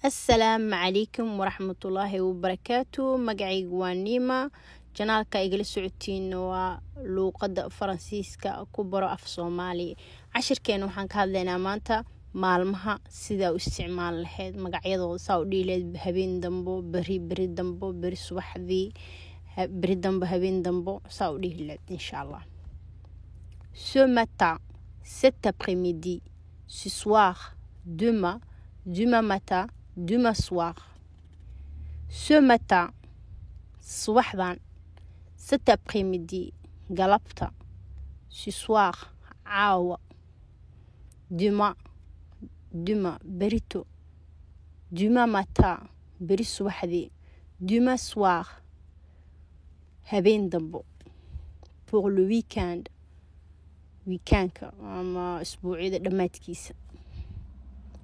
السلام عليكم ورحمة الله وبركاته. مقعيق وانيما جنالكا إيقل سعودين ولوقد فرنسيسكا كبرو أف صومالي. عشر كانوا حان كهادلينا مانتا مالمها سيدا استعمال لحيد مقعيضو ساودي ليد بهبين دنبو بري دنبو بري صباح ذي بري دنبو هبين دنبو ساودي ليد إن شاء الله. Ce matin, cet après-midi, ce soir, demain matin, demain soir. Ce matin, صباحدان. Cet après-midi, galabta. Ce soir, عاوة. Demain, بريتو. Demain matin, بري صباحدي. Demain soir, هبين دنبو. Pour le week-end. weekend أما أسبوعي دمات كيسة.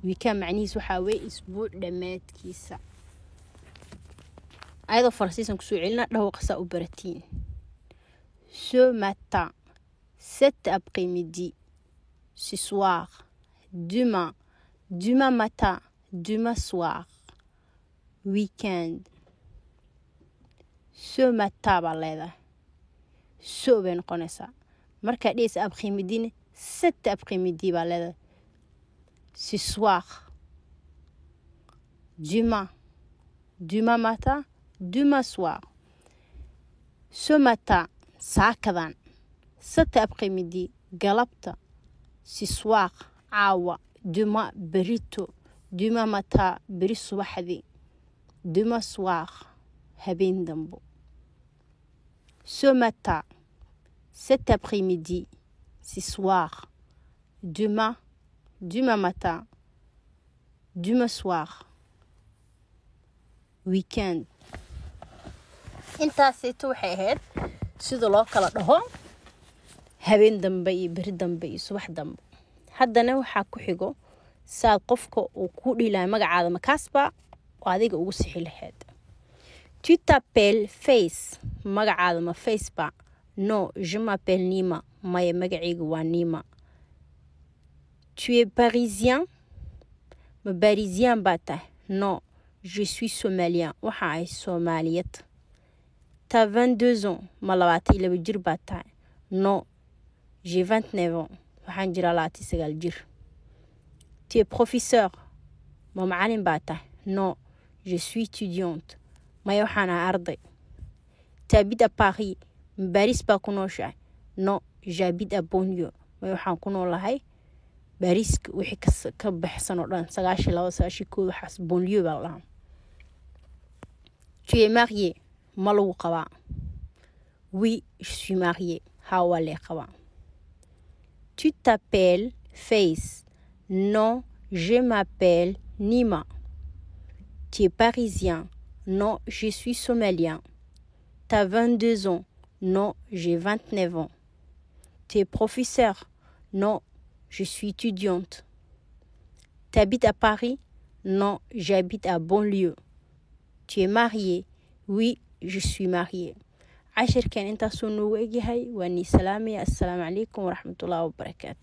weekend معني سحاوي أسبوع دمات كيسة. أيضا فرنسيسا كسوعيلنا له قصة أوبراتين. ce matin, cet après-midi, ce soir, demain matin, demain soir, weekend. ce matin بالله ce بين قنصة marka dhis après-midi cet après-midi بالله ce soir, demain matin, demain soir. Ce matin, ساكدان. Cet après-midi, galabta. Ce soir, عاوة. Demain, بريتو. Demain matin, بري صباحدي. Demain soir, هبين دنبو. Ce matin, cet après-midi, ce soir, demain matin, demain soir, weekend. intaasaytu waxay ahayd sida loo kala dhaho habeen dambe iyo bari dambe iyo subax dambe. haddana waxaa ku xigo saad qofka uu ku dhilaa magacaada makaasba oo adiga ugu sixi lahayd. Tu t'appelles Face. magacaada ma Face ba? Non, je m'appelle Nima. maya magacaygu waa Nima. Tu es parisien? ma parisien baa tahay? Non, je suis somalien. waxa ay soomaaliyad. T'as 22 ans. ma 22 jir baa tahay? Non, j'ai 29 ans. waxaan jiraa 29 jir. Tu es professeur? ma macalin baa tahay? Non, je suis étudiante. maya waxaan ahay arday. T'habites à Paris? Paris baa ku nooshahay? Non, j'habite à Bonlieu. maya waxaan ku noolahay Paris wixii ka baxsan oo dhan 92 waxaas Bonlieu baa lahaa. Tu es marié? ma lagu qabaa? Oui, je suis marié. haa waa lee qabaa. Tu t'appelles Face? Non, je m'appelle Nima. Tu es parisien? Non, je suis somalien. T'as 22 ans? Non, j'ai 29 ans. Tu es professeur? Non, je suis étudiante. T'habites à Paris? Non, j'habite à Bonlieu. Tu es marié? Oui, je suis marié. عشر كان انت سنو وجهي واني سلامي. السلام عليكم ورحمة الله وبركاته.